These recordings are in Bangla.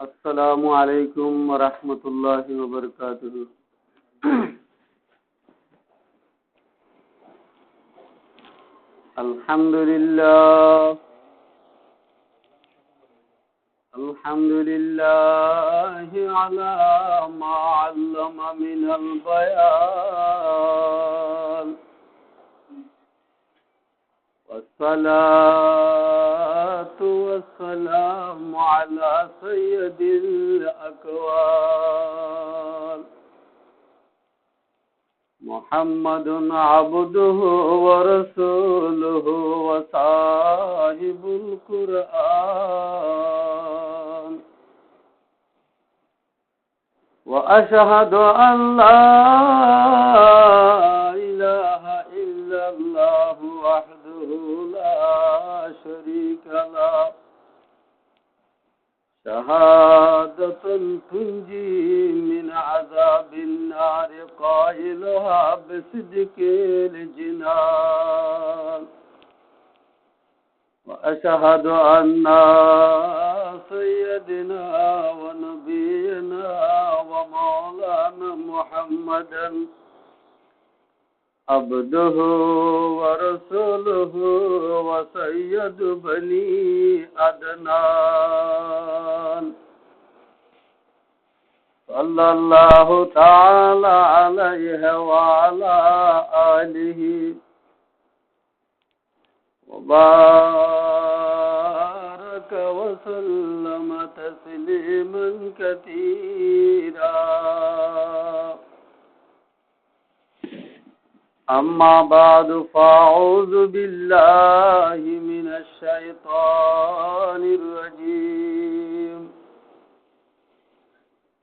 السلام عليكم ورحمة الله وبركاته. الحمد لله على ما علم من البيان، والصلاة والسلام على سيد الأكوان محمد عبده ورسوله وصاحب القرآن، وأشهد أن لا إله إلا الله وحده لا شريك له، شهادة تنجي من عذاب النار قائلها بصدق الجنان، وأشهد أن سيدنا ونبينا ومولانا محمدا عبده ورسوله وسيد بني عدنان، صلى الله تعالى عليه وعلى آله وبارك وسلم تسليما كثيرا. أما بعد، فأعوذ بالله من الشيطان الرجيم.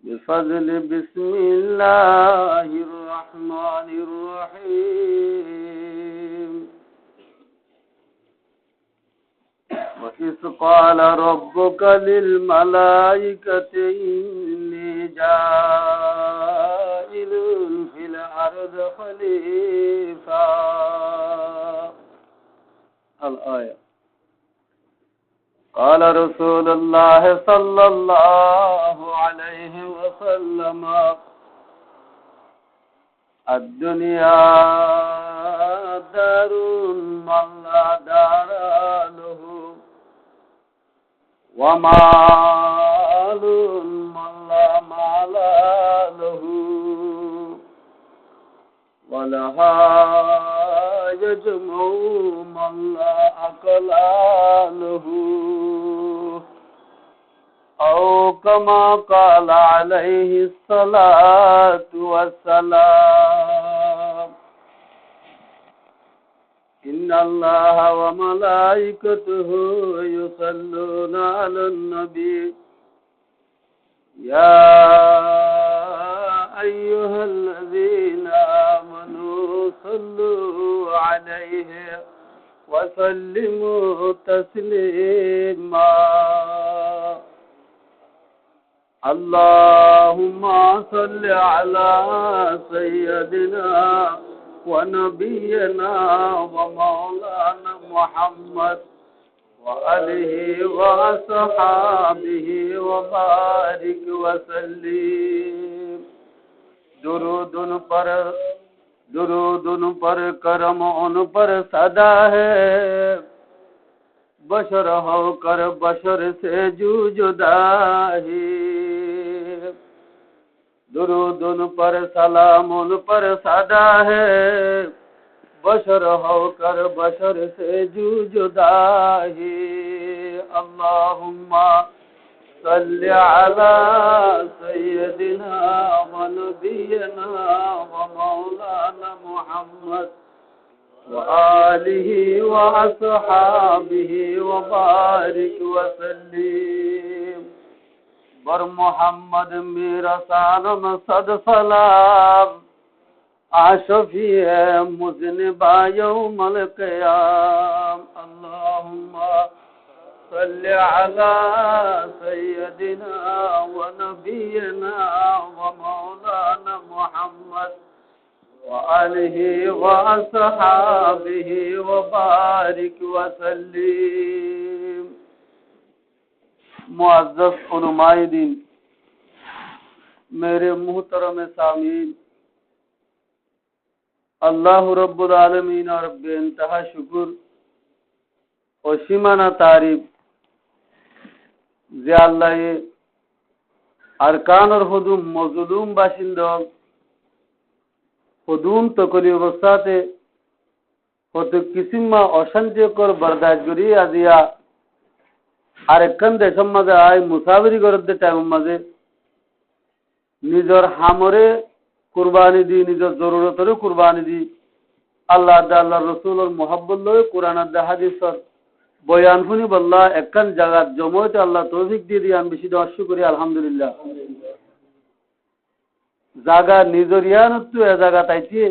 بفضل بسم الله الرحمن الرحيم. وإذ قال ربك للملائكة إني جاعل في الأرض خليفة. الآية. قال رسول الله صلى الله عليه وسلم: الدنيا دار من لا دار له، ومال من لا مال له، ولها يجمع من لا عقل له، أو كما قال عليه الصلاة والسلام: إن الله وملائكته يصلون على النبي، يا أيها الذين آمنوا صلوا عليه وسلموا تسليما. اللهم صل على سيدنا ونبينا ومولانا محمد وآله وصحابه وبارك وسلم. درود ان پر کرم ان پر صدا ہے، بشر ہو کر بشر سے جدا ہے. درود ان پر سلام ان پر صدا ہے، بشر ہو کر بشر سے جدا ہے. اللہم صل علی سیدنا ونبینا ومولانا محمد وآلہ وصحابہ وبارک وسلم. بر محمد میرا سانم صد سلام، عاشفی مذنبا یوم القیام. اللہم صل علی سیدنا ونبینا ومولانا محمد وآلہ وصحابہ وبارک وسلم. मुअज़्ज़ज़ उलमाए दीन, मेरे मुहतरम सामीन, अल्लाह रब्बुल आलमीन और बेइंतहा शुक्र और सीमाना तारीफ যে আল্লাহ আরকানুল হুদুম মজলুম বাসিন্দা হুদুম তকলি অবস্থাতে হতে কিসিমা অশান্তিকর বরদাস্ত করি আজিয়া আরেকখান দেশের মাঝে আয় মুসাফিরি করতে টাইমের মাঝে নিজের হামরে কুরবানি দি নিজের জরুরতরে কুরবানি দি আল্লাহ আল্লাহ রসুলের মোহাব্বত লয়ে কোরআন হাদিসের বয়ান শুনি বললা একখান জায়গার জময়তে আল্লাহ তৌফিক দিয়ে দিয়ে আমি বেশি দর্শক করি আলহামদুলিল্লাহ। জায়গা নিজরিয়ানতো এ জায়গা তাইতে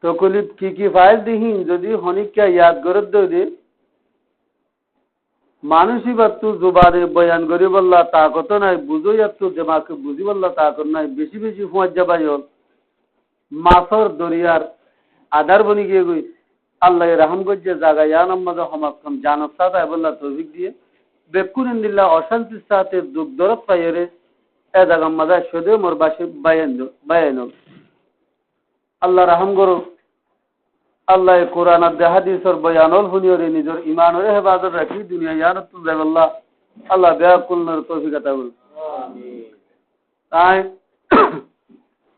তকলিফ কি ফাইল দিহি যদি হনিকা ইয়াদ করে দে মানুষই বাত্তু জুবানে বয়ান করি বললা তাকত নাই বুঝো যাত্তু দেমাকে বুঝি বললা তাকত নাই বেশি বেশি ফুঁয়ার যাবাই হল মাছর দরিয়ার আধার বনি গিয়ে গই আল্লাহ রাহম করছে জায়গা ইয়ান আমাদের সমাজখন জানত সাথে বললা তৌফিক দিয়ে বেকুন ইন্দিল্লা অশান্তির সাথে দুঃখ দরদ পাইরে এ জায়গা মাঝে সদে মোর বাসে বায়ান আল্লাহ রাহম করো আল্লাহ কোরআন আর হাদিসের বয়ানল শুনিয়রে নিজের ইমানরে হেফাজত রাখি দুনিয়া ইয়ানত তো যায় আল্লাহ আল্লাহ বেয়াকুলনের তৌফিক আতা করুন আমিন। তাই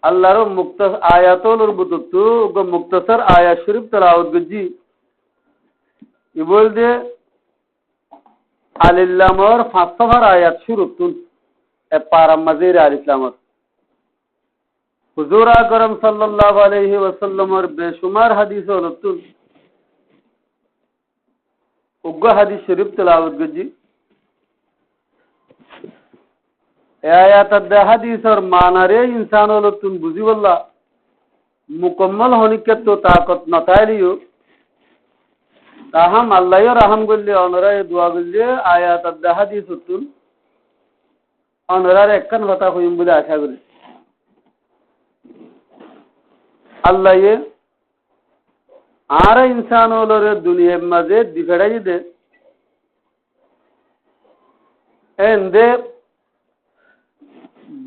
আল্লাহর মুক্ত আয়াতলর বুতুতু মুক্তসর আয়াত শরীফ তেলাওয়াত গজি ইবল দে আলিল্লামর ফাসফার আয়াত শুরু তুন এ পারাম মাজির আল ইসলামর হুজুর আকরাম সাল্লাল্লাহু আলাইহি ওয়াসাল্লামের বেশুমার হাদিস হলতুন উগ্র হাদিস শরীফ তেলাওয়াত গজি এ আয়াত দে হাদিসের মানারে ইনসান হলতুন বুঝি বললা মুকম্মল হনিকত তো তাকত নতাইলিও তাহাম আল্লাহ রাহম করলে অনরা দোয়া করলে আয়াত দে হাদিস হতুন অনরার একখান কথা কইম বলে আশা করি আল্লাহ আর ইনসান হলরে দুনিয়ার মাঝে দিফেড়াই দে এন্দে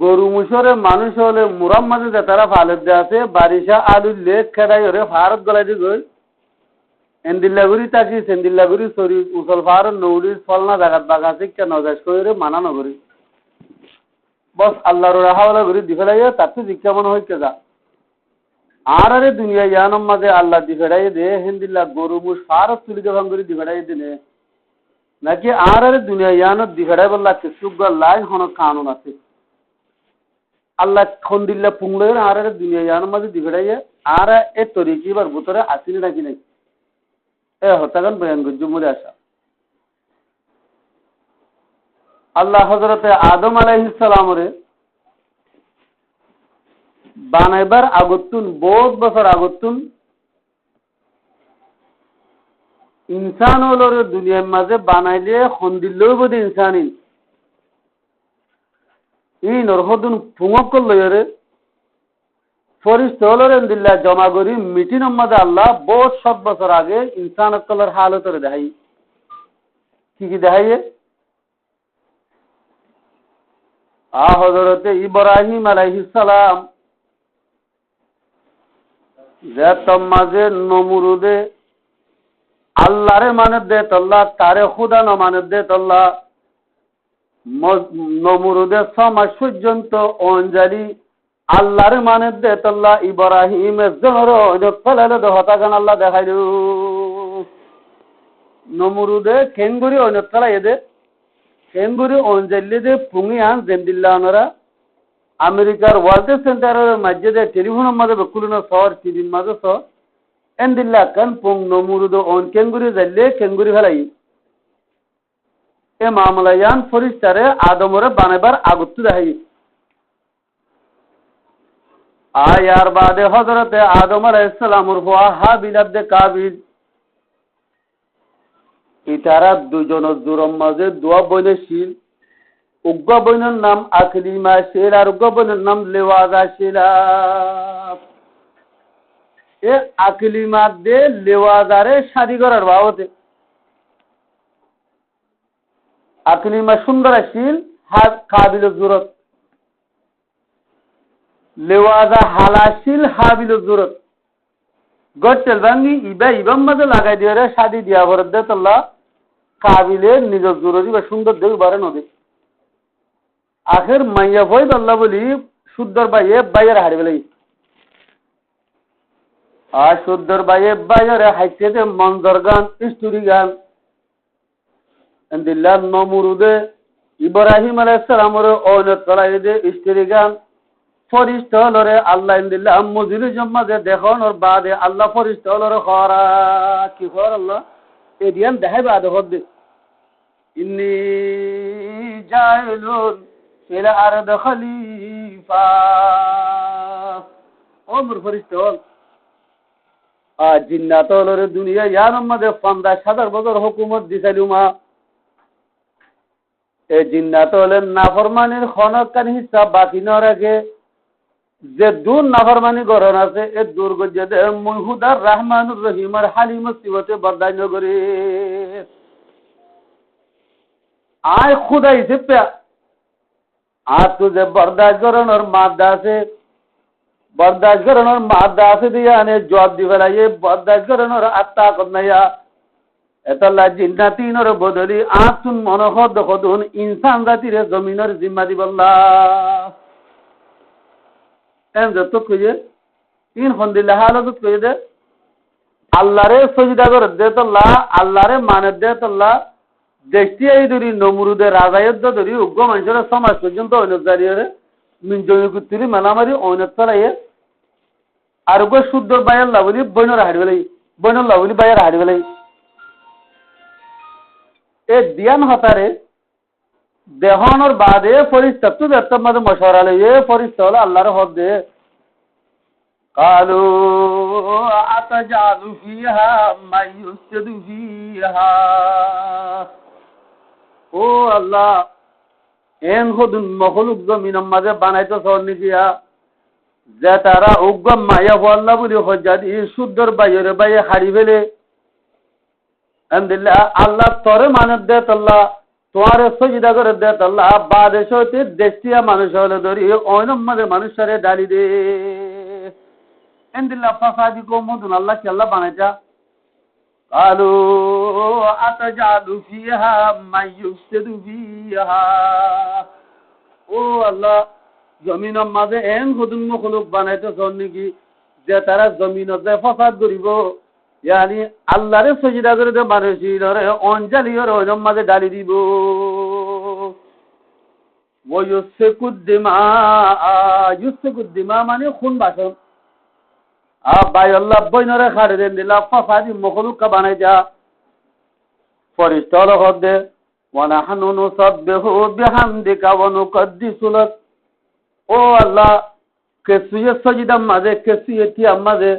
গরু মুসরে মানুষ হলে মুরাম মাঝে যে তারা ফালত দে আছে বারিশা আলু লেক খেদাই ওরে ফারত গলাই দি গই এন্দিল্লাগুড়ি তাকি সেন্দিল্লাগুড়ি সরি উসল ফার নৌরির ফলনা জাগাত বাগা শিক্ষা নজাস করে মানা নগরী বস আল্লাহর রাহাওয়ালা ঘুরি দিফেড়াইয়া তার শিক্ষা মনে হইতে যা আর দুনিয়া ইয়ানম মাঝে আল্লাহ দিফেড়াই দে হেন্দিল্লা গরু মুস ফারত তুলি দেবাং করে দিফেড়াই দিনে নাকি আর দুনিয়া ইয়ানত দিফেড়াই বললা কিছুগর লাইন হন কানুন আছে আল্লাহ খন্দিল্লা পুংলে আর দুনিয়া ইয়ানম মাঝে দিফেড়াইয়া আর এ তরিকি বার ভিতরে আসিনি নাকি নাই এ হত্যাকাণ্ড বয়ান করছি মরে আসা আল্লাহ হযরতে আদম আলাইহিস সালামরে বানাইবার আগতুন বহুত বছর আগতুন ইনসান হলরে দুনিয়ার মাঝে বানাইলে খন্দিল্লেও বোধ ইনসানি ই নরহদুন ফুঙক লয়রে ফরিস্তা হলরে দিল্লা জমা করি মিটিনের মাঝে আল্লাহ বহুত 7 বছর আগে ইনসান অকলের হালতরে দেখাই কি দেখাইয়ে হযরতে ইব্রাহিম আলাইহিস সালাম যে তোমাজে নমরুদে আল্লাহরে মানে দে তল্লা তারে খুদা ন মানে দে তল্লা নমরুদে সমাজ পর্যন্ত অঞ্জলি আল্লাহরে মানে দে তল্লা ইব্রাহিম জহর ফলালে হতাগান আল্লাহ দেখাইল নমরুদে খেঙ্গুরি অনতলা এদে খেঙ্গুরি অঞ্জলি দে পুঙি আন জেন্দিল্লা আনরা আমেরিকার ওয়ার্ল্ড সেন্টারের মাঝে যে টেলিফোনের মাঝে বেকুলনা শহর টিভির মাঝে স এন্দিল্লা কান পুং নমরুদ অন কেঙ্গুরি যাইলে কেঙ্গুরি ফেলাই এ মামলায়ান ফরিস্তারে আদমরে বানাইবার আগত্তু দেখাই আয়ার বাদে হযরতে আদম আলাইহিস সালামর হুয়া হাবিল আবদে কাবিল ইতারা দুজনের জোরম মাঝে দোয়া বইনেছিল উগ্র বইনের নাম আকলিমা শেল আর উগ্র বইনের নাম লেওয়াজা শেলা এ আকলিমা দে লেওয়াজারে শাদি করার বাবতে আকলিমা সুন্দর আসিল কাবিল জুরত লেওয়াজা হালাসিল হাবিল জুরত গটেল ভাঙ্গি ইবাম মাঝে লাগাই দিয়ে শাদি দিয়া ভরে দে তোল্লা কাবিলের নিজের জুরতি বা সুন্দর দেখ বারে নদী আখের মাইয়া ভয় আল্লাহ বলি সুন্দর বাইয়ের হারি বেলাই আর সুন্দর বাইয়ের হাইতে মঞ্জর গান স্টোরি গান দিল্লাহ নমরুদে ইব্রাহিম আলাইহিস সালামের ওনে তলাই দে স্টোরি গান ফরিস্তালরে আল্লাহ ইনদিল্লাহ মুজিল জম্মাজে দেখানোর বাদে আল্লাহ ফরিস্তালরে খরা কি খর আল্লাহ এদিয়ান দেখাই বাদে হদ্দে ইন্নী জাইলুন ফিল আরদ খলিফা ওমর ফরিস্তাল জিন্নাতলরে দুনিয়া ইয়ার মধ্যে 50,000 বছর হুকুমত দিছালুমা এই জিন্নাতলের নাফরমানির খনকান হিসাব বাকি না রাখে যে দূর নাফরমানি গরণ আছে এ দূর গজে দে মুহুদার রহমানুর রহিমার হালিম সিবতে বরদায় নগরে আয় খুদা হিসেবে আর তুঝে বরদাশ করানোর মাদ্দা আছে বরদাশ করানোর মাদ্দা আছে দিয়া আনে জবাব দি ফেলাইয়ে বরদাশ করানোর আত্মা করনাইয়া এতলা জিন্নাতিনর বদলি আতুন মনোহদ খদুন ইনসান জাতিরে জমিনের জিম্মা দিবল্লাহ এম যত কইয়ে তিন হন্দিল্লাহ হালত কইয়ে দে আল্লাহরে সজদা করে দে তোল্লাহ আল্লাহরে মানে দে তোল্লাহ দেশটি এই ধরি নমরুদের রাজায়ুদ্ধ ধরি উগ্র মানুষের সমাজ পর্যন্ত ঐনত দাঁড়িয়ে মিনজমি কুত্তুরি মেলামারি ঐনত চলাইয়ে আর উগ্র শুদ্ধ বাইয়ের লাভলি বইনের হাড়ি বেলাই বইনের লাভলি বাইয়ের হাড়ি বেলাই এ দিয়ান হতারে দেহনের বাদে ফরিস্তা তো দেখতাম মাঝে মশওয়ারা লইয়ে ফরিস্তা হলো আল্লাহর হক দে কালু আতাজালু ফিহা মাইয়ুসিদু ফিহা ও আল্লাহ এন হদুন মখলুক জমিনের মাঝে বানাইতো সরনি দিয়া যে তারা উগ্র মায়া আল্লাহ বলি হজ্জাদি শুদ্ধর বাইরে বাইরে হারি ফেলে আল্লাহ তরে মানুষ দে তল্লা তোমারে সজিদা করে দে তল্লা বাদেশ হইতে দেশিয়া মানুষ হলে ধরি অইনম মাঝে মানুষের ডালি দে এন্দিল্লাহ ফাসাদি কো মদুন আল্লাহ কি আল্লাহ বানাইতা কালু আতাজালু ফিহা মাইয়ুসিদু ফিহা ও আল্লাহ জমিনের মাঝে এন হুদুন মখলুক বানাইতে চল নাকি যে তারা জমিনত যে ফাসাদ করিব ইয়ানি আল্লাহরে সজিদা করে দে মানুষের অঞ্জলির ওইরম মাঝে ডালি দিব ও ইউসেকুদ্দিমা মানে খুন বাসন বাই আল্লাহ বইনরে খাড়ে দেন দিলা ফাসাদি মখলুকা বানাই যা ফরিস্তা হল হক দে ওয়ানাহানু নুসাব্বিহু বিহামদিকা ওয়া নুকদ্দিসু লাক ও আল্লাহ কে সুয়ে সজিদার মাঝে কে সুয়ে তিয়ার মাঝে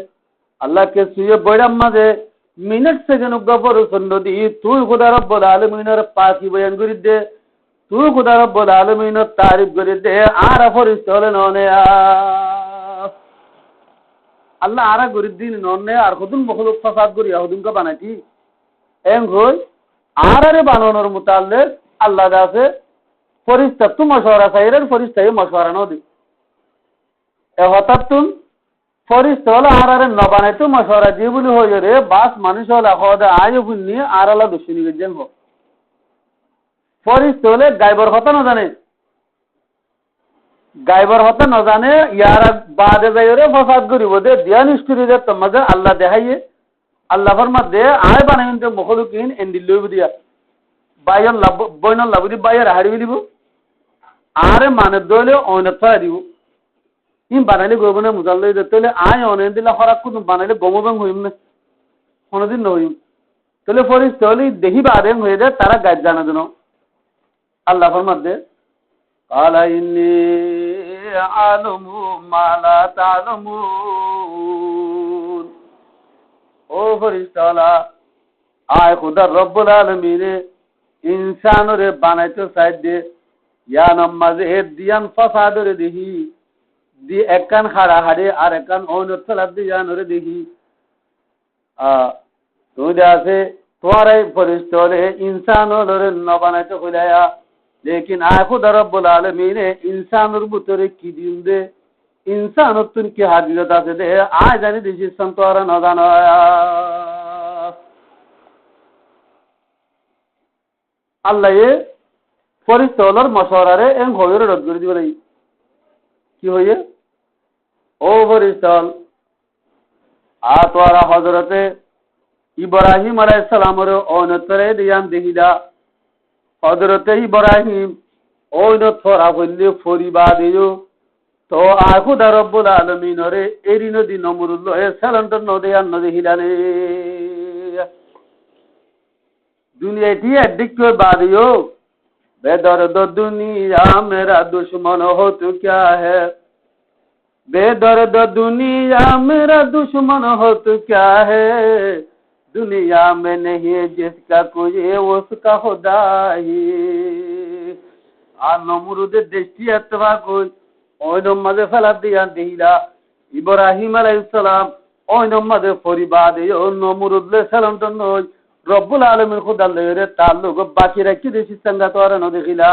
আল্লাহ কে সুয়ে বৈরাম মাঝে মিনিট সেকেন্ড গবর সন্নদি তুই খুদা রব্বুল আলামিনের পাকি বয়ান করি দে তুই খুদা রব্বুল আলামিনের তারিফ করি দে আর ফরিস্তা হলে ননে আল্লাহ আরা গরিব দিন নন্নে আর হুদুন মখলুক ফাসাদ করি হুদুন কা বানাইতি এং হই আরে বানানোর মুতাল্লিক আল্লাহ দাসে ফরিস্তা তু মশওয়ারা চাইরেন ফরিস্তাই মশওয়ারা নদি এ হঠাৎ তুম ফরিস্তা হলো আরে ন বানাইতো মশওয়ারা দিয়ে বলি হই রে বাস মানুষ হলো হদা আয় বুনি আর আল্লাহ দুশনি গেছেন হো ফরিস্তা হলে গায়বর কথা না জানে গায়বর হতে ন জানে ইয়ার বাদে যাইরে ফসাদ করিব দে দিয়ান স্টোরি দে তোমাদের আল্লাহ দেখাইয়ে আল্লাহ ফরমা দে আয় বানাইতে মখলুকিন এন্দিল লইব দিয়া বাইয়ন লাভ বইন লাভদি বাইয়ের হারিয়ে দিব আরে মানে দলে অনেক ফা দিব ইম বানাইলে গবনে মুজাল লই দে তলে আয় অনেক দিলা খরাক কোন বানাইলে গমবং হইম না কোনদিন নইম তলে ফরিস তলে দেহি বাদে হয়ে দে তারা গাইড জানা দেন আল্লাহ ফরমা দে قال إني أعلم ما لا تعلمون ও ফরিস্তাওয়ালা আয় খুদা রব্বুল আলামিনে ইনসানরে বানাইতে চাই দে ইয়ানম মাঝে দিয়ান ফাসাদরে দেখি দি একখান খাড়া হাড়ে আর একখান অন্য তলার দিয়ানরে দেখি তুমি আছে তোমার এই ফরিস্তা হলে ইনসান হলে ন বানাইতে হইলায়া লেকিন আয় খুদা রব্বুল আলামিনে ইনসানের ভিতরে কি দিন দে ইনসানত তুন কি হাজিরত আছে দে আয় জানি দিছি সন্তরা ন জানা আল্লাহ এ ফরিস্তা হলার মশওয়ারারে এন হইরে রদ করে দিবে নাই কি হইয়ে ও ফরিস্তা আ তোরা হযরতে ইব্রাহিম আলাইহিস সালামের অনতরে দিয়ান দেহিদা হযরতে ইব্রাহিম ওইনো থরা হইলে ফরিবা দিও তো আখুদা রব্বুল আলামিনরে এরি নদী নমরুল্ল এ সালান্ট নদী আর নদী হিলানে দুনিয়াটি এদিক বাদিও বেদর্দ দুনিয়া মেরা দুশ্মন हो तो क्या है बेदर्द दुनिया मेरा दुश्मन हो तो क्या है दुनिया में नहीं जिसका कोई उसका खुदा ही আর নমরুদের দৃষ্টি এতবা কই ওই নমাজে ফেলা দিয়া দিলা ইব্রাহিম আলাইহিস সালাম ওই নমাজে পরিবাদ ও নমরুদলে সালাম তো নই রব্বুল আলামিন খুদা লরে তাল্লুক বাকি রাখি দেশি সঙ্গা তো আর ন দেখিলা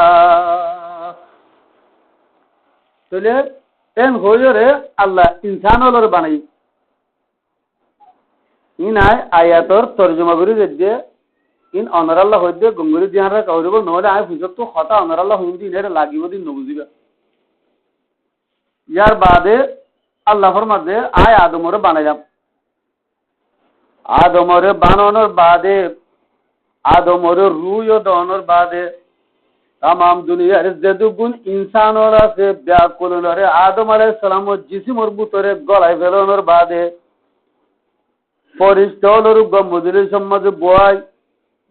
তাহলে এন হইরে আল্লাহ ইনসানলর বানাই ইনাই আয়াতর তরজমা করে দিয়ে ইন অনার আল্লাহ হইতে গঙ্গুরি দিহারা কাউরিব নহলে আয় ফুজত তো কথা অনার আল্লাহ হুন্দি ইনের লাগিব দিন নবুজিবা ইয়ার বাদে আল্লাহর মাঝে আয় আদমরে বানাইলাম আদমরে বানানোর বাদে আদমরে রুয় দনোর বাদে তাম দুনিয়ার যেদুগুণ ইনসানর আছে ব্যাকুলরে আদম আলাইহিস সালামর জিসিমর ভিতরে গলায় ফেলানোর বাদে ফরিস্তালর গম্বুজের সমাজে বয়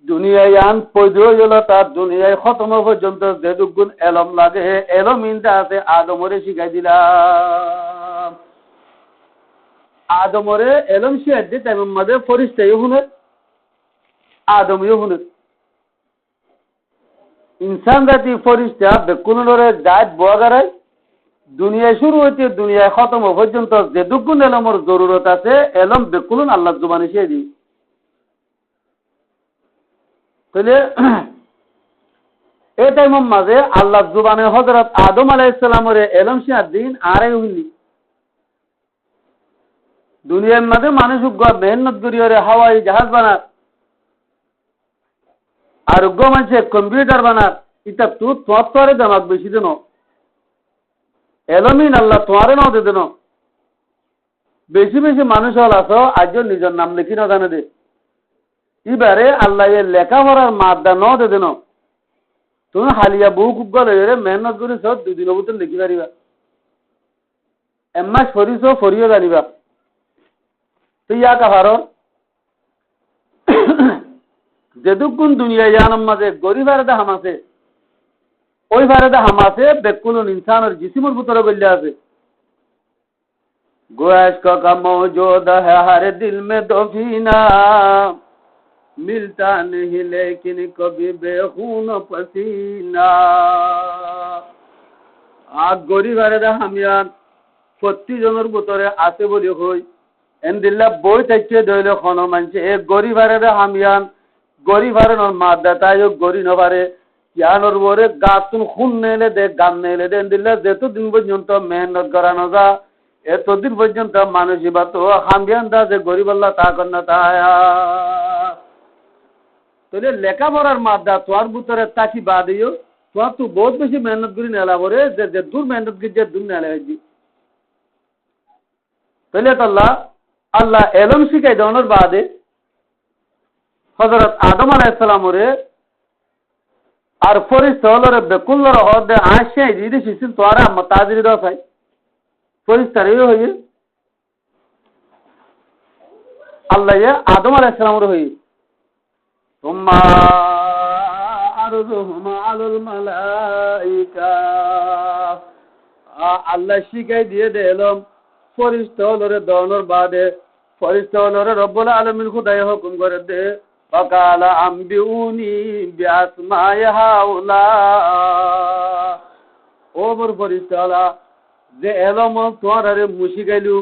দুনিয়ায় আন পয়দল তার দুনিয়ায় খতম পর্যন্ত যেদুগুণ এলম লাগে এলম ইনটা আছে আদমরে শিখাই দিলাম আদমরে এলম শিখাই দিয়ে তাই মধ্যে ফরিস্তাই হুনে আদমিও হুনে ইনসান জাতি ফরিস্তা বেকুলরে জাত বগারাই দুনিয়ায় শুরু হইতে দুনিয়ায় খতম পর্যন্ত যেদুগুণ এলমর জরুরত আছে এলম বেকুলন আল্লাহ জুবানে শিখাই দিই তাহলে এই টাইমের মাঝে আল্লাহ জুবানে হযরত আদম আলাইহিস সালামের এলম শিখার দিন আরে হইনি দুনিয়ার মাঝে মানুষ মেহনত করিয়ে হাওয়াই জাহাজ বানার আর মানুষে কম্পিউটার বানার এটা তো তোরে দেমাক বেশি দেন এলমিন আল্লাহ তোয়ারে ন দে দেন বেশি বেশি মানুষ হল আছো আজ নিজের নাম লিখি না জানে দে এবারে আল্লাহ এ লেখাপড়ার মাদ্দা ন দে দেন তুমি হালিয়া বহু খুব গলে মেহনত করিস দুদিনের ভিতরে লিখি পারিবা এমাস ফরিস ফরিও জানিবা তো ইয়া কাহার যেদুকুন দুনিয়া জানার মাঝে গরিবার দা হাম আছে ওই ভারে হাম আছে বেকুলুন ইনসানের জিসিমর ভিতরে গল্লে আছে গোয়াশ का मौजूद है हर दिल में दफीना मिलता नहीं लेकिन कभी बेखून पसीना আর গরিবারে দা হামিয়ান প্রতিজনের ভিতরে আছে বলি হই এন্দিল্লা বই থাকছে দইলে কোনো মানছে এ গরিবারে দা হামিয়ান গরিবারের মাদ্দা তাই গরি নবারে ইয়ানোর বরে গাতুন খুন নেলে দে গান নেলে দে দিলে যতদিন পর্যন্ত মেহনত করানো যা এতদিন পর্যন্ত মানুষই বা তো হামিয়ান দা যে গরিব আল্লাহ তা কন্যা তায়া তাহলে লেখাপড়ার মাদ্দা তোর ভিতরে তাকি বাদিও তোর তো বহুত বেশি মেহনত করি নেলা বরে যে দূর মেহনত করি যে দূর নেলা হয়েছি তাহলে তো আল্লাহ এলম শিখাই দেওয়ানোর বাদে হযরত আদম আলাইহিস সালামরে আর ফরিস্তালরে বেকুলর হদে আশে দিদি শিশিল তোরা মতাজির দসাই ফরিস্তারে হই আল্লাহ ইয়া আদম আলাইহিস সালামরে হই তুম্মা আরজুহুম আলাল মালাইকা আল্লাহ শিখাই দিয়ে দিলাম ফরিস্তালরে দনর বাদে ফরিস্তালরে রব্বুল আলামিন খুদাই হুকুম করে দে فقال أنبئوني بأسماء هؤلاء ওমর ফরিস্তালা যে এলম তোরারে মুশিগাইলু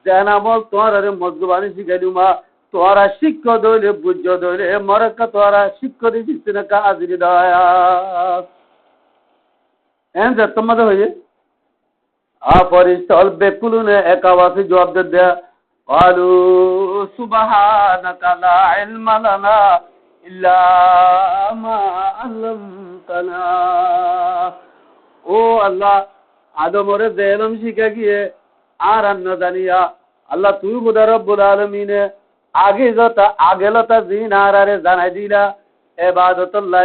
জানামল তোরারে মজবানি শিখাইলু মা তোরা শিক্ষা দইলে বুঝ দইলে মরক্কা তোরা শিক্ষা দিচ্ছিস না কাজরি দয়া এন যে তোমাদের হয়ে ফরিস্তাল বেকুলুনে এক আওয়াজে জবাব দেয়া قالوا سبحانك لا علم لنا إلا ما علمتنا ও আল্লাহ আদমরে যে ইলম শিখা গিয়ে আর না জানিয়া আল্লাহ তুই খোদা রব্বুল আলামিনে আগেলতা জিন আরে জানাই দিলা ইবাদতুল্লাহ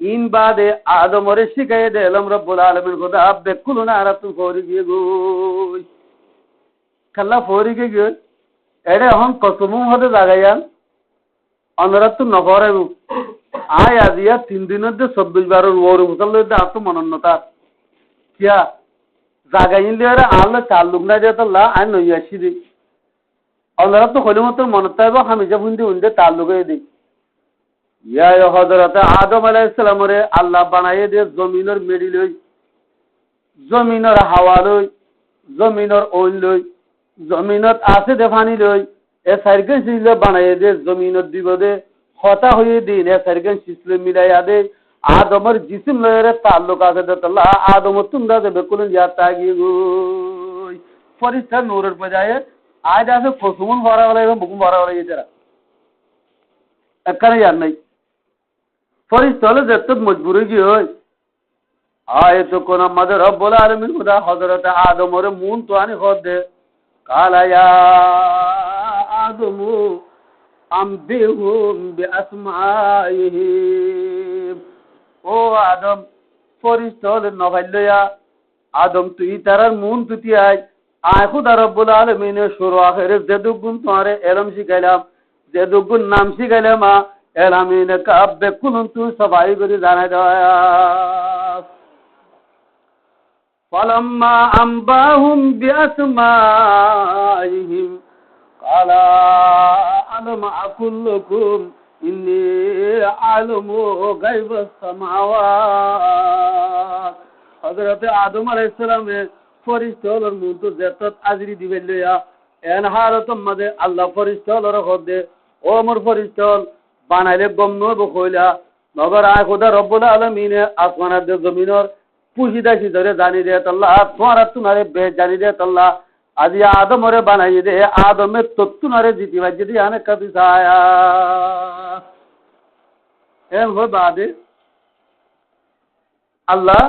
ইন বাদে আদমরে শিখাই দে ইলম রব্বুল আলামিন খোদা আব্বে কুলনা আর তুই ফরি গিয়ে গই খাল্লা ফরি গিয়ে এড়ে হন কসমু হতে জাগাইয়ান অনরা তো নগরে আয় আজিয়া 3 দিনের যে 24 বারের ওর উতলে দে আতো মনন্নতা কিয়া জাগাইন লিয়ারে আল্লাহ চালুক না যে তো লা আই নইয়াছি দি অনরা তো হলে মত মনতাইব আমি যে বুন্দি উন্ডে তালুকে দি ইয়া হযরত আদম আলাইহিস সালাম রে আল্লাহ বানায়ে দে জমিনের মেডি লই জমিনের হাওয়া লই জমিনের ওইল লই জমিনত আছে দে পানি লই এ সাইরগন সিলে বানায়ে দে জমিনত দিব দে হতা হয়ে দিন এ সাইরগন সিসলে মিলাইয়া দে আদমর জিসিম লয়ের তাল্লুক আছে দে আল্লাহ আদম তুমরা দে বেকুল যাতা গি গই ফরিস্তা নূরের বজায়ে আজ আছে ফসুমন ভরা বলে এবং বুকুম ভরা বলে এরা একখানে জান নাই ফরিস্তা হলে যেত মজবুরি কি হয় আয় তো কোন আমাদের রব্বুল আলামিন খুদা হযরত আদমরে মুন তো আনি খদ দে কালা ইয়া আদমু আমবিহুম বিআসমাইহিম ও আদম ফরিস্তা হলে নভাইলয়া আদম তুই তারার মুন তুতি আয় খুদা রব্বুল আলামিনের শুরু আখিরে যে দুগুণ তোমারে ইলম শিখাইলাম যে দুগুণ নাম শিখাইলাম এলামিনে কাব্বে কুলুন তুই সবাই করে জানাই দেয়া فلما أنباهم بأسمائهم قال ألم أقل لكم إني أعلم غيب السماوات حضرت آدم عليه السلام ফরিস্তার মুতো যেতত আজরি দিবেন লইয়া এনহারত মধ্যে আল্লাহ ফরিস্তার হদে ও মোর ফরিস্তাল বানাইলে গম নব কইলা নগর আয় খোদা রব্বুল আলামিনে আসমানের দে জমিনের পুজিদাসি ধরে জানি দে আল্লাহ তোমার তুনারে বে জানি দে আল্লাহ আজি আদমরে বানাই দে আদমে তত্তুনারে জিতি বাজি দি আনে কবি ছায়া এম হো বাদে আল্লাহ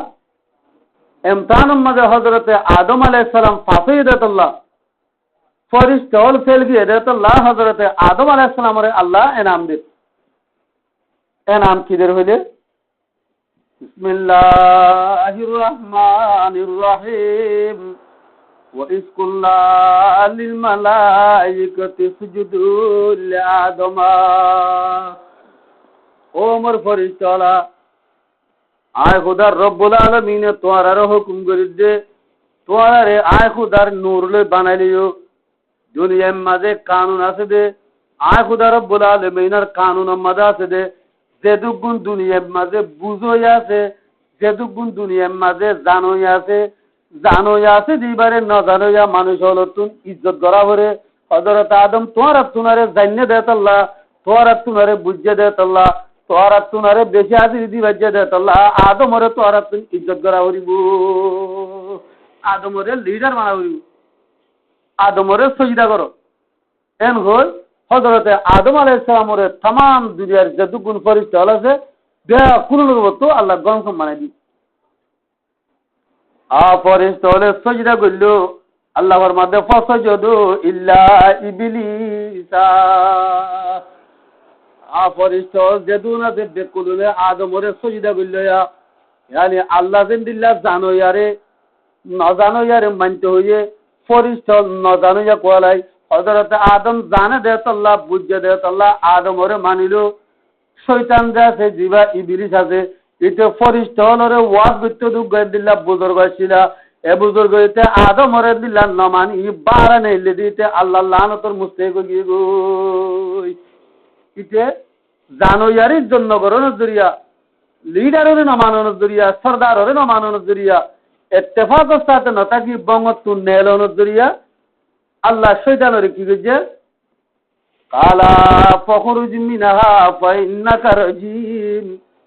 ইমতান মধ্যে হযরত আদম আলাইহিস সালাম ফাসি দে আল্লাহ ফরিস্তাল ফেল গিয়ে দে আল্লাহ হযরত আদম আলাইহিস সালামরে আল্লাহ এনাম দে এনাম কিদের হইলে বিসমিল্লাহির রহমানির রহিম ওয়া ইস কুল্লা লিল মালাইকাতি সুজুদু লিআদম ও মোর ফরিস্তালা আয় খুদার রব্বুল আলামিনে তোয়ার হুকুম করি দে তোয়ারে আয় খুদার নূর লে বানাইলিও দুনিয়ার মাঝে কানুন আছে দে আয় খুদার রব্বুল আলামিনের কানুন মাঝে আছে দে যেদুগুণ দুনিয়ার মাঝে বুঝই আছে যেদুগুণ দুনিয়ার মাঝে জানোই আছে দিবারে না জানোয়া মানুষ হলো তুন ইজ্জত করা করে হযরত আদম তোয়ার তুনারে জান্নে দে আল্লাহ তোয়ার তুনারে বুঝে দে আল্লাহ তোয়ার তুনারে বেশি হাজির দি বাজে দে আল্লাহ আদমরে তোয়ার তুন ইজ্জত করা করিব আদমরে লিডার বানা করিব আদমরে সজদা করো এন হল হযরত আদম আলাইহিস সালামরে तमाम দুনিয়ার যতগুণ ফেরেশতা আছে দেয়া কুলুর মতো আল্লাহ গণসম বানাই দি ফেরেশতা হলে সজদা করলো আল্লাহর মধ্যে ফসজদু ইল্লা ইবলিসা ফেরেশতা যেদুনা যে বেকুলে আদমরে সজদা করলো यानी আল্লাহ জিন্দিল্লাহ জানো ইয়ারে না জানো ইয়ারে মানতে হইয়ে ফেরেশতা না জানো ইয়া কোলাই হযরত আদম জানে দে আল্লাহ বুঝে দে আল্লাহ আদম ওরে মানিলো শয়তান আছে জিবা ইবলিস আছে এতে ফেরেশতা হলরে ওয়াজ করতে দুগ দিল্লা বুজুর্গ ছিল এ বুজুর্গ এতে আদম ওরে দিল্লা না মানি বারা নেলে দিতে আল্লাহ লানতর মুস্তাহিক গিয়ে গই এতে জানো ইয়ারের জন্য করণের জরিয়া লিডারের না মানানোর জরিয়া সরদারের না মানানোর জরিয়া ইত্তেফাকের সাথে না থাকি বঙ্গত নেলানোর জরিয়া আল্লাহ শয়তানের কি কইছে কালা ফখরুজ মিনহা ফাইন্নাকা রাজিম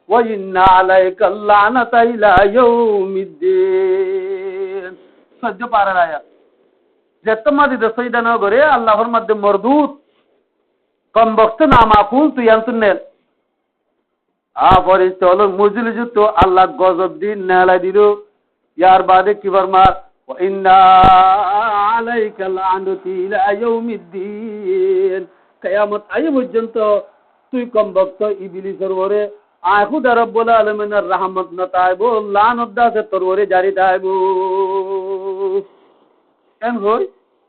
ওয়া ইন্না আলাইকা লানাতা ইলা ইয়াউমিদ্দিন। সহ্য পারার আয়াত যে তোমাদের সৈদা নগরে আল্লাহর মধ্যে মরদুত কম বক্ত না মাকুল তুই আনতুনেল পরে চলো মজুলি যুক্ত আল্লাহ গজব দিন নেলা দিল ইয়ার বাদে কি বর্মা ইন্না আলাইকা লানাতি ইলা ইয়াউমিদ্দিন কিয়ামত আয় পর্যন্ত তুই কম বক্ত ইবলিসের ওরে আখুদা রব্বুল আলামিনের রহমত না তাইবো লানত দাসে তোর ওরে জারি তাইবো এন হই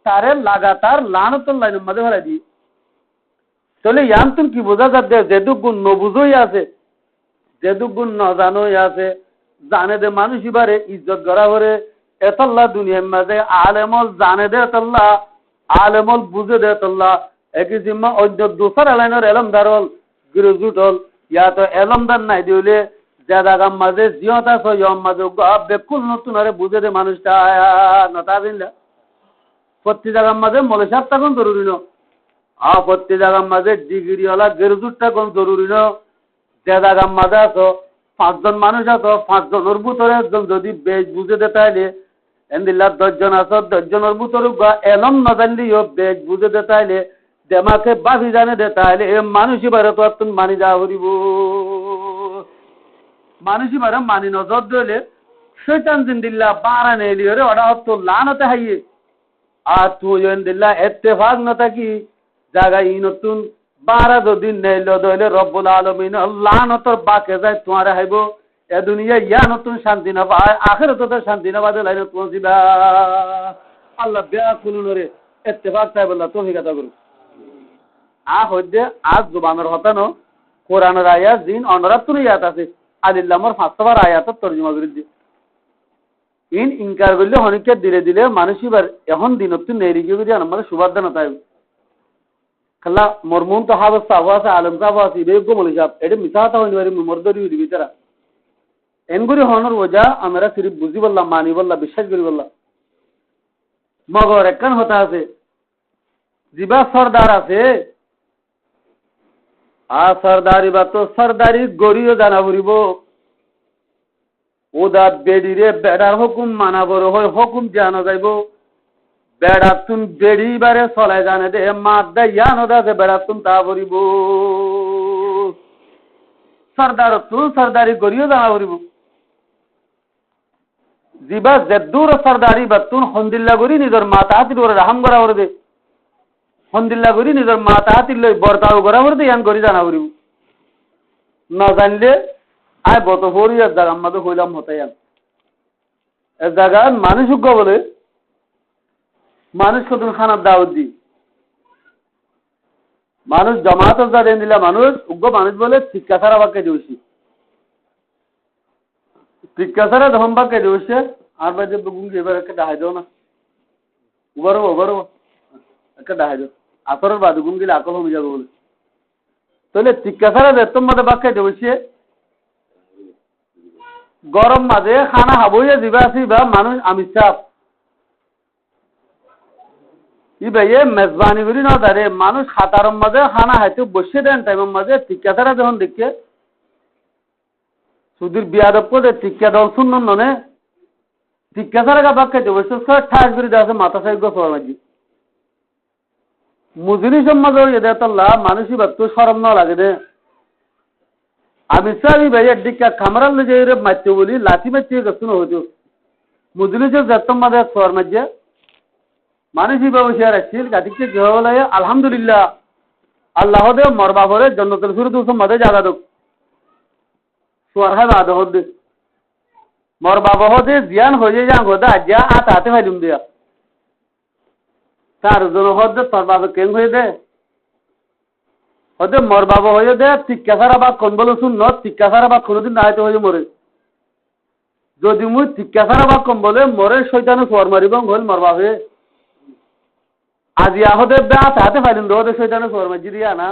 তারে লাগাতার লানতুল লাইনের মধ্যে ভরা দি চলে ইয়ামতুন কি বোঝা যাবে যেদু গুণ নবুঝই আছে যেদু গুণ ন জানোই আছে জানে দে মানুষ ইবারে ইজ্জত করা করে এতল্লা দুনিয়ার মাঝে আলেমল জানে দে এতল্লা আলেমল বুঝে দে এতল্লা একই জিম্মা অন্য দোসর আলাইনের এলমদার হল গ্রাজুয়েট হল ইয়া তো এলমদার নাই দিলে যে জায়গার মাঝে জিয়ত আছে ইয়ম মাঝে বেকুল নতুন আরে বুঝে দে মানুষটা নতা দিনলা প্রত্যেক জায়গার মাঝে মলে সাহেব তখন জরুরি ন প্রত্যেক জায়গার মাঝে ডিগ্রিওয়ালা গ্রাজুয়েটটা কোন জরুরি ন যে জায়গার মাঝে আছো 5 জন মানুষ আছো 5 জনের ভিতরে একজন যদি বেশ বুঝে দে তাইলে এন্দিল্লা 10 জন আছো 10 জনের ভিতরে এলম না জানলিও বেশ বুঝে দে তাইলে দেমাকে বাফি জানে দে তাইলে এ মানুষই বারে তো তুমি মানি যা হরিব মানুষই বারে মানি নজর দিলে শয়তান জিন্দিল্লা বারা নেলিও রে ওটা তো লানতে হাইয়ে আর তুই এন্দিল্লা ইত্তেফাক না থাকি জায়গা ই নতুন বারা যদি নেইল দইলে রব্বুল আলামিন লানতর বাকে যায় তোমারে হাইব এ দুনিয়া ইয়া নতুন শান্তি না পায় আখিরাতে তো শান্তি না বাদে লাইন পৌঁছিবা আল্লাহ বেয়াকুলুনরে ইত্তেফাক চাই বললা তৌফিক আতা করুন হইতে আজ জুবানের হতা ন কোরআনের আয়াত দিন অনরাত্তুর ইয়াত আছে আলিল্লামর 5বার আয়াতত তরজমা করে দি ইন ইনকার করলে হনিকে দিলে দিলে মানুষ এবার এখন দিনত্তু নেরি গিয়ে যদি আমার সুবাদ না তাই খালা মরমুন তো হাবস সাহস আলম সাহস ইবেগো বলি সাহেব এটা মিসাতা হইনি বারে মর্দরি দিবি তারা এনগুরি হনর ওজা আমরা সিরিফ বুঝি বললাম মানি বললাম বিশ্বাস করি বললাম মগর একখান হতা আছে জিবা সর্দার আছে সর্দারি বা তো সর্দারি গড়িও জানা পড়িব ওদা বেডিরে বেড়ার হুকুম মানা বড় হয় হুকুম জানা যাইব বেড়া তুন বেড়ি বারে চলাই জানে দে মাত দে ইয়ানো দে বেড়া তুন তা পড়িব সর্দার তুন সর্দারি গড়িও জানা পড়িব জিবা জেদ্দুর সর্দারি বা তুন হন্দিল্লা গড়ি নিজের মাতা হাতির ওরে রাহাম করা ওরে দে হন্দিল্লা করি নিজের মাতা হাতির লই বর্তাও করা করতে ইয়ান করি জানা করিব না জানলে আয় বত ভরি এক জায়গা আমাদের হইলাম হতে ইয়ান এক জায়গা মানুষ উগ্র বলে মানুষ কত খানার দাওয়াত দি মানুষ জমাত যা দেন দিলা মানুষ উগ্র মানুষ বলে শিক্ষা ছাড়া বাক্যে দিয়েছি শিক্ষা ছাড়া যখন বাক্যে দিয়েছে আর বাজে গুঙ্গি এবার একটা ডাহাই দাও না উবারো একটা ডাহাই দাও আসরের বাদ গুঙ্গিলে আকল হয়ে যাবে বলে তাহলে শিক্ষা ছাড়া বেতন মধ্যে বাক্যে দিয়েছে গরম মাঝে খানা হাবইয়া দিবা আসি বা মানুষ আমি চাপ ই ভাইয়ে মেজবানি করি না দাঁড়ে মানুষ খাতারের মাঝে খানা হাইতে বসে দেন টাইমের মাঝে টিকা ছাড়া যখন দেখে সুদীর বিয়াদব করে টিকা দল শুনন ননে টিকা ছাড়া বাক খাইতে বসে ঠাস করে দেওয়া মাথা সাইড গোসর মাঝি মুজুরি সমাজের এদের তোল্লা মানুষই বাদ সরম না লাগে দে আমি চাবি ভাইয়ের দিকা খামারাল যে মারতে বলি লাঠি মারতে গেছো না হইতো মুজুরি যে যেতম মাঝে সর মাঝে মানুষই ব্যবসা রাখছিল গাঠিকে কি হলে আলহামদুলিল্লাহ আল্লাহ দে মরবা ভরে জন্নতুল ফিরদৌস মাঝে জায়গা দোক সোয়ার হয় বাদ হদে মরবা বহদে জিয়ান হয়ে যান হদে আজিয়া আতা হাতে ফাইলুম দিয়া তার জন হদে তোর বাবা কেন হয়ে দে হদে মরবা হয়ে দে টিকা সারা বা কোন বলো শুন ন টিকা সারা বা কোনোদিন না হয়তো হয়ে মরে যদি মুই টিকা সারা বা কম বলে মরে শয়তানে সোয়ার মারিব হল মরবা হয়ে আজি আহদে বে আতা হাতে ফাইলুম দে শয়তানে সোয়ার মারি দিয়া না